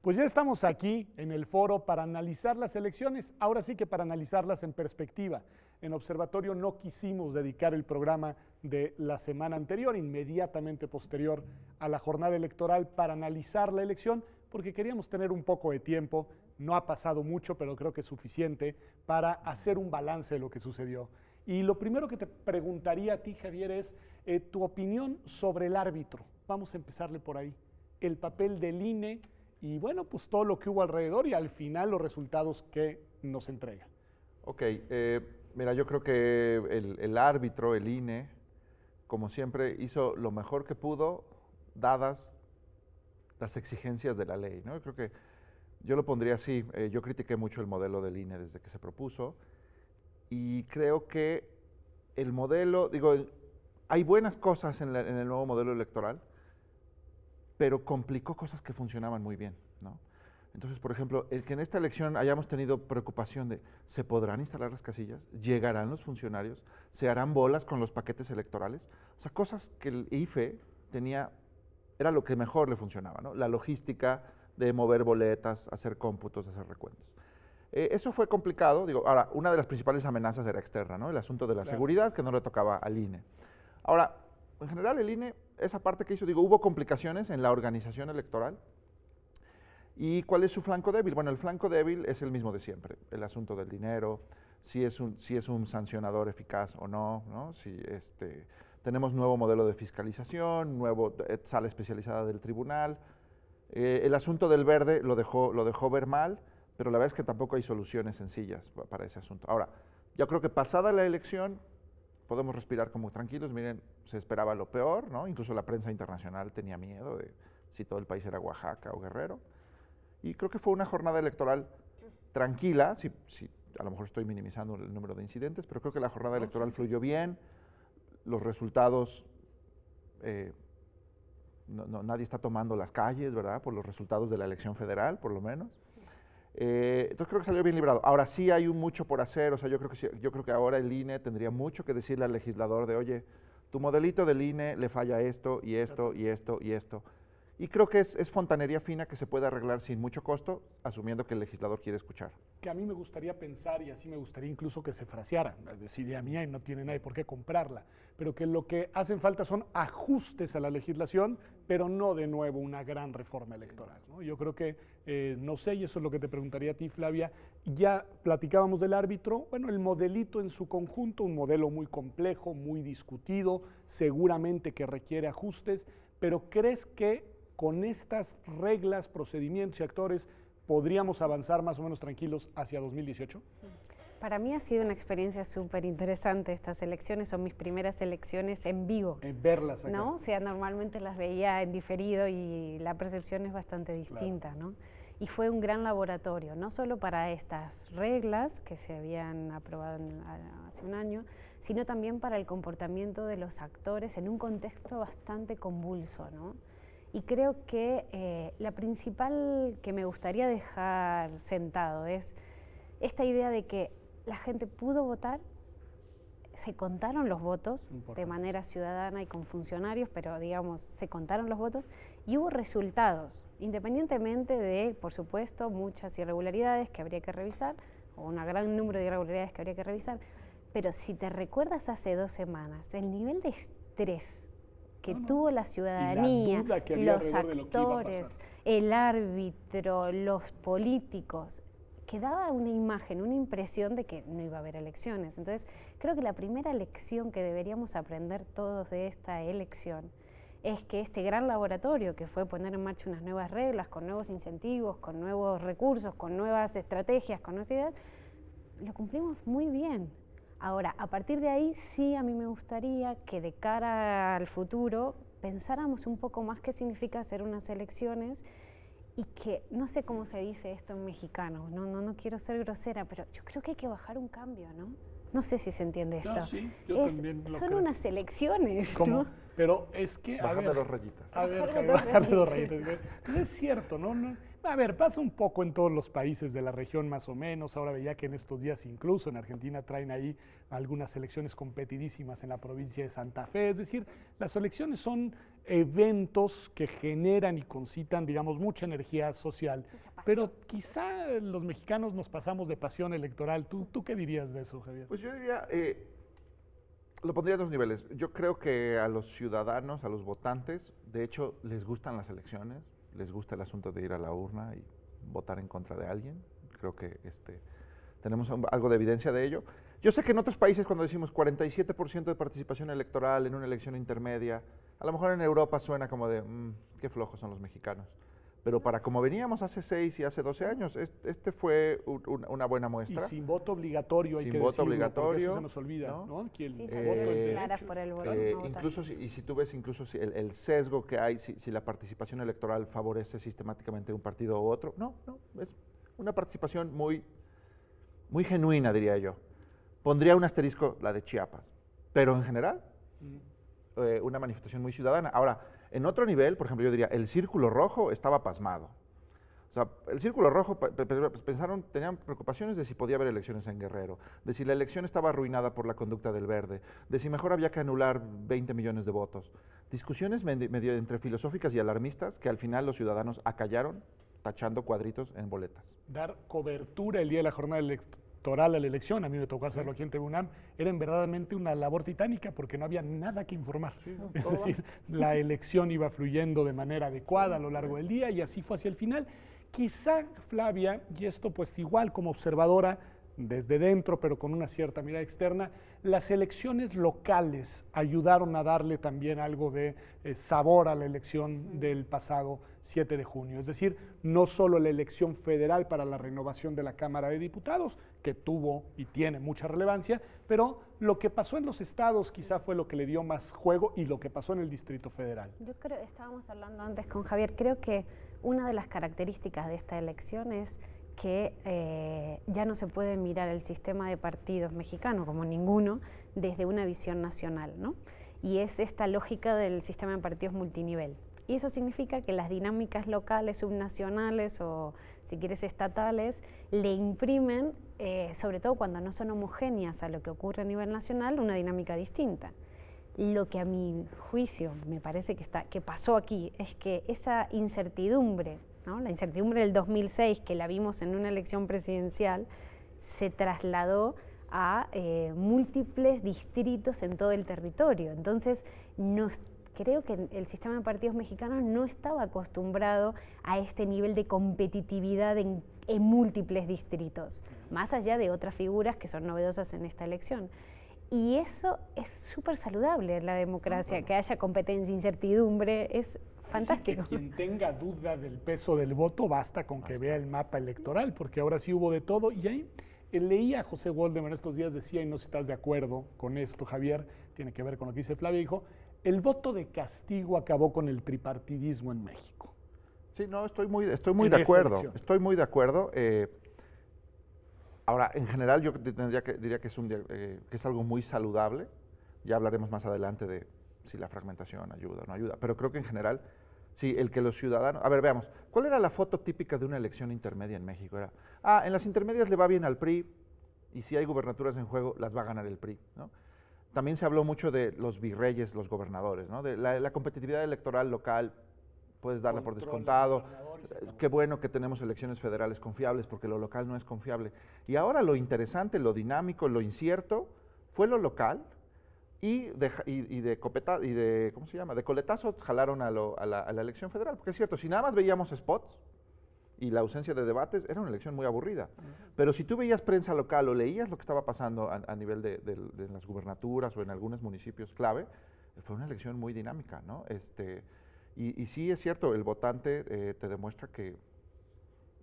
Pues ya estamos aquí en el foro para analizar las elecciones, ahora sí que para analizarlas en perspectiva. En Observatorio no quisimos dedicar el programa de la semana anterior, inmediatamente posterior a la jornada electoral, para analizar la elección, porque queríamos tener un poco de tiempo. No ha pasado mucho, pero creo que es suficiente para hacer un balance de lo que sucedió. Y lo primero que te preguntaría a ti, Javier, es tu opinión sobre el árbitro. Vamos a empezarle por ahí. El papel del INE y bueno, pues todo lo que hubo alrededor y al final los resultados que nos entrega. Ok, mira, yo creo que el árbitro, el INE, como siempre, hizo lo mejor que pudo, dadas las exigencias de la ley, ¿no? Creo que yo lo pondría así, yo critiqué mucho el modelo del INE desde que se propuso y creo que el modelo, digo, hay buenas cosas en el nuevo modelo electoral, pero complicó cosas que funcionaban muy bien, ¿no? Entonces, por ejemplo, el que en esta elección hayamos tenido preocupación de ¿se podrán instalar las casillas? ¿Llegarán los funcionarios? ¿Se harán bolas con los paquetes electorales? O sea, cosas que el IFE tenía, era lo que mejor le funcionaba, ¿no? La logística de mover boletas, hacer cómputos, hacer recuentos. Eso fue complicado. Digo, ahora, una de las principales amenazas era externa, ¿no? El asunto de la seguridad, que no le tocaba al INE. Ahora, en general, el INE, esa parte que hizo, digo, hubo complicaciones en la organización electoral. ¿Y cuál es su flanco débil? Bueno, el flanco débil es el mismo de siempre, el asunto del dinero, si es un sancionador eficaz o no, ¿no? Si tenemos nuevo modelo de fiscalización, nuevo sala especializada del tribunal. El asunto del verde lo dejó ver mal, pero la verdad es que tampoco hay soluciones sencillas para ese asunto. Ahora, yo creo que pasada la elección podemos respirar como tranquilos. Miren, se esperaba lo peor, ¿no? Incluso la prensa internacional tenía miedo de si todo el país era Oaxaca o Guerrero. Y creo que fue una jornada electoral tranquila, a lo mejor estoy minimizando el número de incidentes, pero creo que la jornada electoral fluyó bien, los resultados, nadie está tomando las calles, ¿verdad?, por los resultados de la elección federal, por lo menos. Entonces creo que salió bien librado. Ahora sí hay mucho por hacer, o sea, yo creo que ahora el INE tendría mucho que decirle al legislador de, oye, tu modelito del INE le falla esto y esto y esto y esto. Y creo que es fontanería fina que se puede arreglar sin mucho costo, asumiendo que el legislador quiere escuchar. Que a mí me gustaría pensar, y así me gustaría incluso que se fraseara, es idea mía y no tiene nadie por qué comprarla, pero que lo que hacen falta son ajustes a la legislación, pero no de nuevo una gran reforma electoral, ¿no? Yo creo que, no sé, y eso es lo que te preguntaría a ti, Flavia, ya platicábamos del árbitro, bueno, el modelito en su conjunto, un modelo muy complejo, muy discutido, seguramente que requiere ajustes, pero ¿crees que con estas reglas, procedimientos y actores podríamos avanzar más o menos tranquilos hacia 2018? Para mí ha sido una experiencia súper interesante. Estas elecciones son mis primeras elecciones en vivo. En verlas acá. ¿No? O sea, normalmente las veía en diferido y la percepción es bastante distinta, claro, ¿no? Y fue un gran laboratorio, no solo para estas reglas que se habían aprobado hace un año, sino también para el comportamiento de los actores en un contexto bastante convulso, ¿no? Y creo que la principal que me gustaría dejar sentado es esta idea de que la gente pudo votar, se contaron los votos de manera ciudadana y con funcionarios, pero digamos, se contaron los votos y hubo resultados, independientemente de, por supuesto, muchas irregularidades que habría que revisar, o un gran número de irregularidades que habría que revisar, pero si te recuerdas hace 2 semanas, el nivel de estrés que tuvo la ciudadanía, los actores, el árbitro, los políticos, que daba una imagen, una impresión de que no iba a haber elecciones. Entonces, creo que la primera lección que deberíamos aprender todos de esta elección es que este gran laboratorio que fue poner en marcha unas nuevas reglas, con nuevos incentivos, con nuevos recursos, con nuevas estrategias, con nuevas ideas, lo cumplimos muy bien. Ahora, a partir de ahí, sí, a mí me gustaría que de cara al futuro pensáramos un poco más qué significa hacer unas elecciones y que, no sé cómo se dice esto en mexicano, no quiero ser grosera, pero yo creo que hay que bajar un cambio, ¿no? No sé si se entiende esto. No, sí, yo también lo son creo. unas elecciones, ¿Cómo? ¿no? Pero es que, Bajarle 2 rayitas. A ver, bajarle 2 rayitas. Es cierto, ¿no? A ver, pasa un poco en todos los países de la región más o menos. Ahora veía que en estos días incluso en Argentina traen ahí algunas elecciones competidísimas en la provincia de Santa Fe. Es decir, las elecciones son eventos que generan y concitan, digamos, mucha energía social. Pero quizá los mexicanos nos pasamos de pasión electoral. ¿Tú qué dirías de eso, Javier? Pues yo diría, lo pondría en dos niveles. Yo creo que a los ciudadanos, a los votantes, de hecho, les gustan las elecciones, les gusta el asunto de ir a la urna y votar en contra de alguien. Creo que tenemos algo de evidencia de ello. Yo sé que en otros países cuando decimos 47% de participación electoral en una elección intermedia, a lo mejor en Europa suena como de, qué flojos son los mexicanos. Pero para como veníamos hace 6 y hace 12 años, este fue una buena muestra. Y sin voto obligatorio, hay que decirlo, porque eso se nos olvida, ¿no? Que el sí, voto es claras por el voto. Incluso si tú ves el sesgo que hay, si la participación electoral favorece sistemáticamente un partido u otro, no, es una participación muy genuina, diría yo. Pondría un asterisco la de Chiapas, pero en general, una manifestación muy ciudadana. Ahora, en otro nivel, por ejemplo, yo diría, el Círculo Rojo estaba pasmado. O sea, el Círculo Rojo tenían preocupaciones de si podía haber elecciones en Guerrero, de si la elección estaba arruinada por la conducta del Verde, de si mejor había que anular 20 millones de votos. Discusiones medio entre filosóficas y alarmistas que al final los ciudadanos acallaron tachando cuadritos en boletas. Dar cobertura el día de la jornada electoral a la elección, a mí me tocó hacerlo aquí en TV UNAM, era verdaderamente una labor titánica porque no había nada que informar. Es decir, la elección iba fluyendo de manera adecuada a lo largo del día y así fue hacia el final. Quizá, Flavia, y esto pues igual como observadora desde dentro, pero con una cierta mirada externa, las elecciones locales ayudaron a darle también algo de sabor a la elección del pasado 7 de junio. Es decir, no solo la elección federal para la renovación de la Cámara de Diputados, que tuvo y tiene mucha relevancia, pero lo que pasó en los estados quizá fue lo que le dio más juego y lo que pasó en el Distrito Federal. Yo creo, estábamos hablando antes con Javier, creo que una de las características de esta elección es que ya no se puede mirar el sistema de partidos mexicano como ninguno desde una visión nacional, ¿no? Y es esta lógica del sistema de partidos multinivel. Y eso significa que las dinámicas locales, subnacionales o, si quieres, estatales, le imprimen, sobre todo cuando no son homogéneas a lo que ocurre a nivel nacional, una dinámica distinta. Lo que a mi juicio me parece que pasó aquí es que esa incertidumbre, ¿no? La incertidumbre del 2006, que la vimos en una elección presidencial, se trasladó a múltiples distritos en todo el territorio. Entonces, creo que el sistema de partidos mexicanos no estaba acostumbrado a este nivel de competitividad en múltiples distritos, más allá de otras figuras que son novedosas en esta elección. Y eso es súper saludable en la democracia, que haya competencia, incertidumbre, es fantástico. Así que quien tenga duda del peso del voto, basta con que vea el mapa electoral, porque ahora sí hubo de todo. Y ahí leía a José Waldemar estos días, decía, y no sé si estás de acuerdo con esto, Javier, tiene que ver con lo que dice Flavia, dijo, el voto de castigo acabó con el tripartidismo en México. Sí, no, estoy muy de acuerdo. Estoy muy de acuerdo. Ahora, en general, yo diría que es algo muy saludable. Ya hablaremos más adelante de si la fragmentación ayuda o no ayuda. Pero creo que en general, sí, el que los ciudadanos... A ver, veamos. ¿Cuál era la foto típica de una elección intermedia en México? Era, en las intermedias le va bien al PRI y si hay gubernaturas en juego, las va a ganar el PRI, ¿no? También se habló mucho de los virreyes, los gobernadores, ¿no? De la competitividad electoral local, puedes darla por descontado. Qué bueno que tenemos elecciones federales confiables porque lo local no es confiable. Y ahora lo interesante, lo dinámico, lo incierto fue lo local y de ¿cómo se llama? De coletazo jalaron a la elección federal. Porque es cierto, si nada más veíamos spots y la ausencia de debates, era una elección muy aburrida. Pero si tú veías prensa local o leías lo que estaba pasando a nivel de las gubernaturas o en algunos municipios clave, fue una elección muy dinámica, ¿no? Y sí es cierto, el votante te demuestra que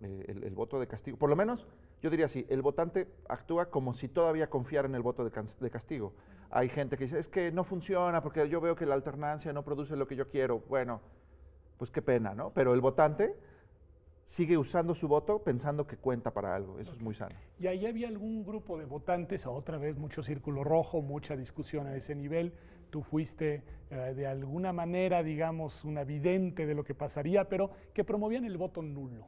el voto de castigo, por lo menos yo diría así, el votante actúa como si todavía confiara en el voto de castigo. Hay gente que dice, es que no funciona porque yo veo que la alternancia no produce lo que yo quiero. Bueno, pues qué pena, ¿no? Pero el votante sigue usando su voto pensando que cuenta para algo. Eso es muy sano. Y ahí había algún grupo de votantes, otra vez mucho círculo rojo, mucha discusión a ese nivel. Tú fuiste de alguna manera, digamos, una vidente de lo que pasaría, pero que promovían el voto nulo.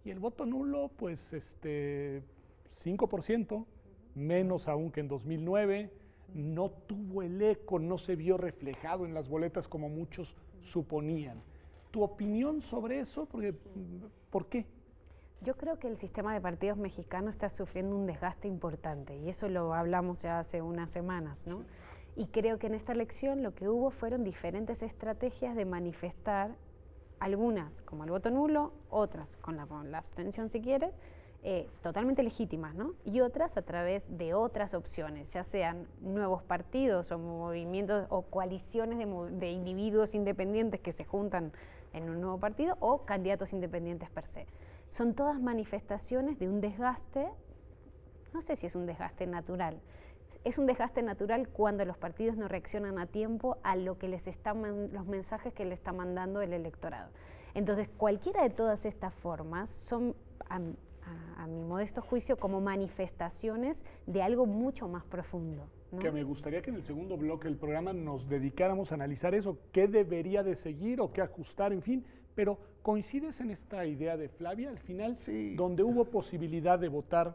Y el voto nulo, pues 5%, menos aún que en 2009. no tuvo el eco, no se vio reflejado en las boletas como muchos suponían. ¿Tu opinión sobre eso? ¿Por qué? Yo creo que el sistema de partidos mexicano está sufriendo un desgaste importante y eso lo hablamos ya hace unas semanas, ¿no? Y creo que en esta elección lo que hubo fueron diferentes estrategias de manifestar, algunas como el voto nulo, otras con la abstención si quieres, totalmente legítimas, ¿no? Y otras a través de otras opciones, ya sean nuevos partidos o movimientos o coaliciones de individuos independientes que se juntan en un nuevo partido o candidatos independientes per se. Son todas manifestaciones de un desgaste, no sé si es un desgaste natural, es un desgaste natural cuando los partidos no reaccionan a tiempo a lo que los mensajes que le está mandando el electorado. Entonces, cualquiera de todas estas formas son, a mi modesto juicio, como manifestaciones de algo mucho más profundo, ¿no? Que me gustaría que en el segundo bloque del programa nos dedicáramos a analizar eso, qué debería de seguir o qué ajustar, en fin, pero ¿coincides en esta idea de Flavia? Al final, Sí. donde hubo posibilidad de votar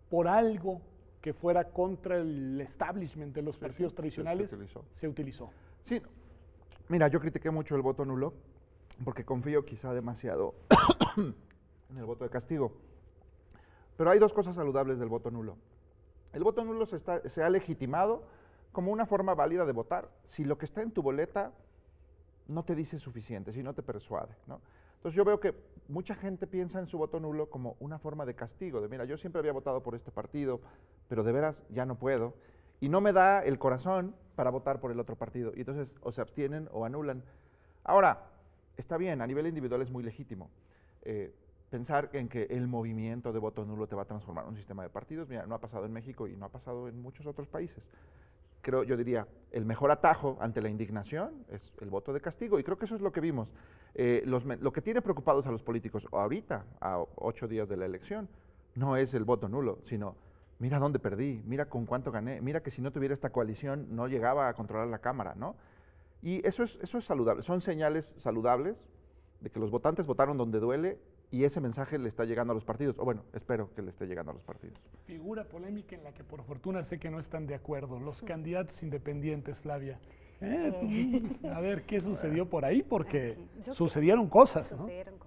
por algo que fuera contra el establishment de los partidos tradicionales, se utilizó. Sí, mira, yo critiqué mucho el voto nulo porque confío quizá demasiado en el voto de castigo. Pero hay dos cosas saludables del voto nulo. El voto nulo se ha legitimado como una forma válida de votar si lo que está en tu boleta no te dice suficiente, si no te persuade, ¿no? Entonces yo veo que mucha gente piensa en su voto nulo como una forma de castigo, de mira, yo siempre había votado por este partido, pero de veras ya no puedo, y no me da el corazón para votar por el otro partido, y entonces o se abstienen o anulan. Ahora, está bien, a nivel individual es muy legítimo pensar en que el movimiento de voto nulo te va a transformar en un sistema de partidos. Mira, no ha pasado en México y no ha pasado en muchos otros países. Creo, yo diría, el mejor atajo ante la indignación es el voto de castigo, y creo que eso es lo que vimos. Lo que tiene preocupados a los políticos ahorita, a 8 días de la elección, no es el voto nulo, sino mira dónde perdí, mira con cuánto gané, mira que si no tuviera esta coalición no llegaba a controlar la Cámara, ¿no? Y eso es saludable, son señales saludables de que los votantes votaron donde duele y ese mensaje le está llegando a los partidos, o bueno, espero que le esté llegando a los partidos. Figura polémica en la que por fortuna sé que no están de acuerdo, los candidatos independientes, Flavia. A ver, ¿qué sucedió por ahí? Porque sucedieron cosas, ¿no? Sucedieron cosas.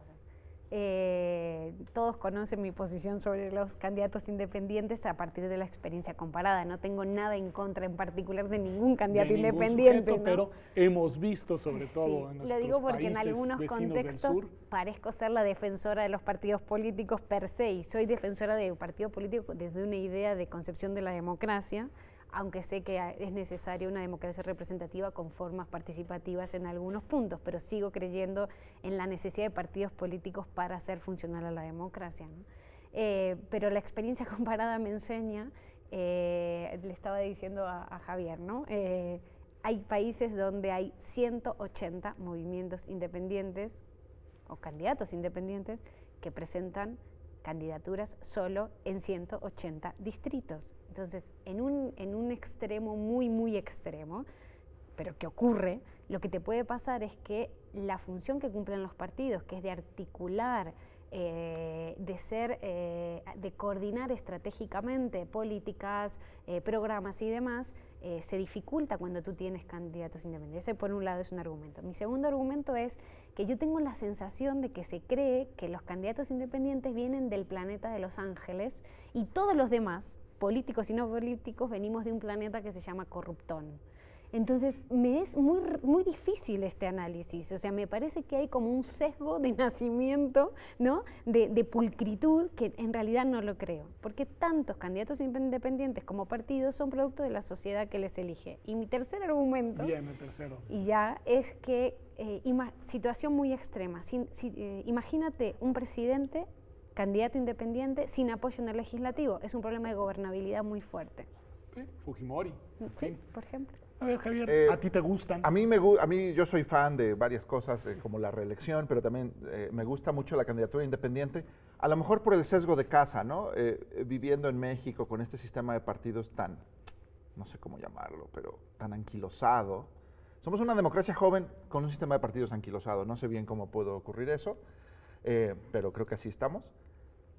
Todos conocen mi posición sobre los candidatos independientes a partir de la experiencia comparada. No tengo nada en contra en particular de ningún candidato independiente, sujeto, ¿no? Pero hemos visto sobre todo sí, en nuestros lo digo porque en países algunos vecinos del contextos sur, parezco ser la defensora de los partidos políticos per se, y soy defensora de un partido político desde una idea de concepción de la democracia, aunque sé que es necesaria una democracia representativa con formas participativas en algunos puntos, pero sigo creyendo en la necesidad de partidos políticos para hacer funcional a la democracia, ¿no? Pero la experiencia comparada me enseña, le estaba diciendo a Javier, ¿no? Hay países donde hay 180 movimientos independientes o candidatos independientes que presentan candidaturas solo en 180 distritos. Entonces, en un extremo muy extremo, pero que ocurre, lo que te puede pasar es que la función que cumplen los partidos, que es de articular, de coordinar estratégicamente políticas, programas y demás, se dificulta cuando tú tienes candidatos independientes. Ese por un lado es un argumento. Mi segundo argumento es que yo tengo la sensación de que se cree que los candidatos independientes vienen del planeta de Los Ángeles y todos los demás, políticos y no políticos, venimos de un planeta que se llama corruptón. Entonces, me es muy difícil este análisis, o sea, me parece que hay como un sesgo de nacimiento, ¿no? de pulcritud, que en realidad no lo creo, porque tantos candidatos independientes como partidos son producto de la sociedad que les elige. Y mi tercer argumento, bien, el tercero, y ya, es que, situación muy extrema, imagínate un presidente, candidato independiente, sin apoyo en el legislativo, es un problema de gobernabilidad muy fuerte. ¿sí? Fujimori, Sí, por ejemplo. A ver, Javier, ¿a ti te gustan? A mí yo soy fan de varias cosas, como la reelección, pero también me gusta mucho la candidatura independiente, a lo mejor por el sesgo de casa, ¿no? Viviendo en México con este sistema de partidos tan, no sé cómo llamarlo, pero tan anquilosado. Somos una democracia joven con un sistema de partidos anquilosado, no sé bien cómo pudo ocurrir eso, pero creo que así estamos.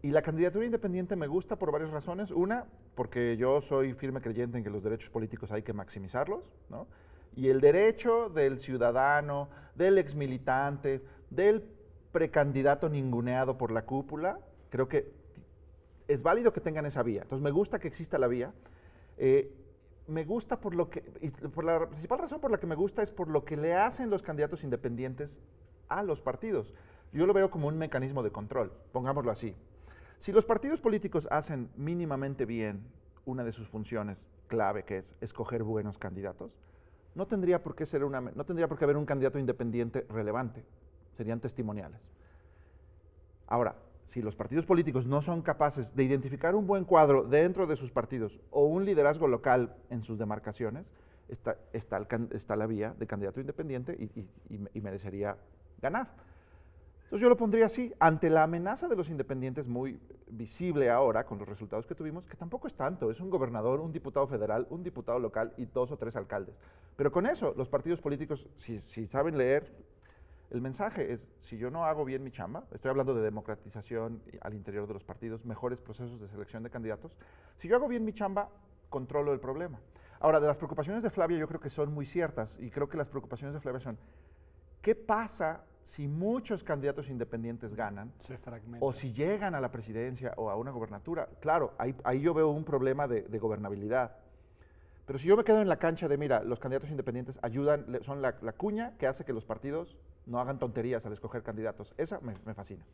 Y la candidatura independiente me gusta por varias razones. Una, porque yo soy firme creyente en que los derechos políticos hay que maximizarlos, ¿no? Y el derecho del ciudadano, del exmilitante, del precandidato ninguneado por la cúpula, creo que es válido que tengan esa vía. Entonces me gusta que exista la vía. Me gusta por lo que, por la principal razón por la que me gusta es por lo que le hacen los candidatos independientes a los partidos. Yo lo veo como un mecanismo de control, pongámoslo así. Si los partidos políticos hacen mínimamente bien una de sus funciones clave, que es escoger buenos candidatos, no tendría por qué haber un candidato independiente relevante, serían testimoniales. Ahora, si los partidos políticos no son capaces de identificar un buen cuadro dentro de sus partidos o un liderazgo local en sus demarcaciones, está la vía de candidato independiente y merecería ganar. Entonces yo lo pondría así, ante la amenaza de los independientes muy visible ahora con los resultados que tuvimos, que tampoco es tanto, es un gobernador, un diputado federal, un diputado local y 2 o 3 alcaldes. Pero con eso, los partidos políticos, si saben leer, el mensaje es, si yo no hago bien mi chamba, estoy hablando de democratización al interior de los partidos, mejores procesos de selección de candidatos, si yo hago bien mi chamba, controlo el problema. Ahora, de las preocupaciones de Flavia yo creo que son muy ciertas, y creo que las preocupaciones de Flavia son, ¿qué pasa si muchos candidatos independientes ganan? Se fragmenta. O si llegan a la presidencia o a una gobernatura. Claro, ahí yo veo un problema de gobernabilidad. Pero si yo me quedo en la cancha de, mira, los candidatos independientes ayudan, son la cuña que hace que los partidos no hagan tonterías al escoger candidatos. Esa me fascina.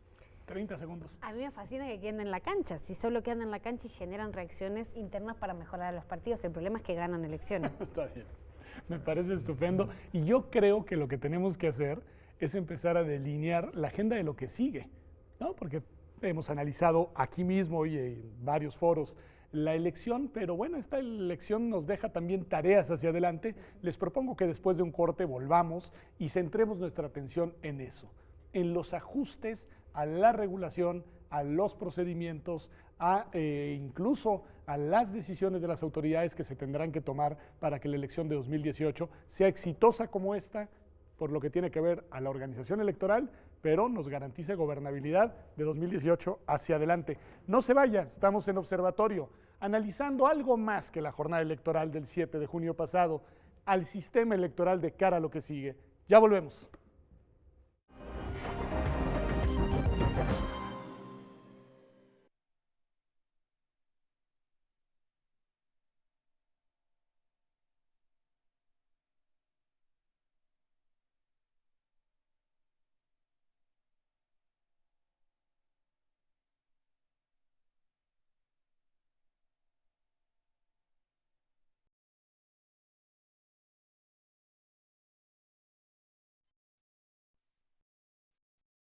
30 segundos. A mí me fascina que queden en la cancha. Si solo quedan en la cancha y generan reacciones internas para mejorar a los partidos, el problema es que ganan elecciones. Está bien. Me parece estupendo. Y yo creo que lo que tenemos que hacer es empezar a delinear la agenda de lo que sigue, ¿no? Porque hemos analizado aquí mismo y en varios foros la elección, pero bueno, esta elección nos deja también tareas hacia adelante. Les propongo que después de un corte volvamos y centremos nuestra atención en eso, en los ajustes a la regulación, a los procedimientos, incluso a las decisiones de las autoridades que se tendrán que tomar para que la elección de 2018 sea exitosa como esta, por lo que tiene que ver a la organización electoral, pero nos garantice gobernabilidad de 2018 hacia adelante. No se vaya, estamos en Observatorio, analizando algo más que la jornada electoral del 7 de junio pasado, al sistema electoral de cara a lo que sigue. Ya volvemos.